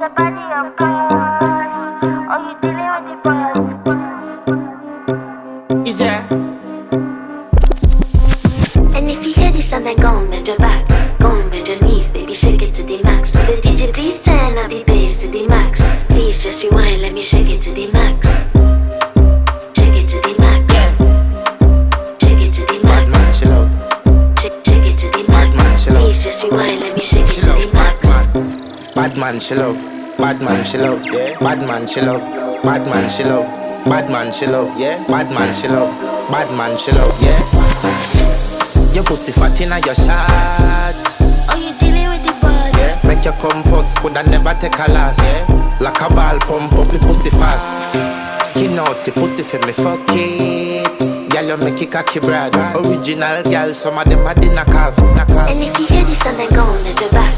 your body, of course. Oh, you dealing with the boss. Is there? And if you hear this and then go and bend your back, go and bend your knees, baby, shake it to the max. Will the DJ please turn up the bass to the max? Please just rewind, let me shake it to the max. Shake it to the max. Shake it to the max. Bad man, she love. Shake it to the max. Bad man, she love. Please just rewind, let me shake it She to love. the max. Bad man, she love. Bad man, she love. Yeah. Bad man, she love. Bad man, she love. Bad man, she love. Yeah. Bad man, she love. Bad man, she love. Yeah. Your pussy fat inna your shot. Oh, you dealing with the boss. Yeah. Make you come first, coulda never take a last. Yeah. Like a ball pump up the pussy fast. Skin out the pussy for me fuck it. Girl, you make it cocky brad. Original girl, some of them a dinner calf. And if you hear this and then go and bend your back,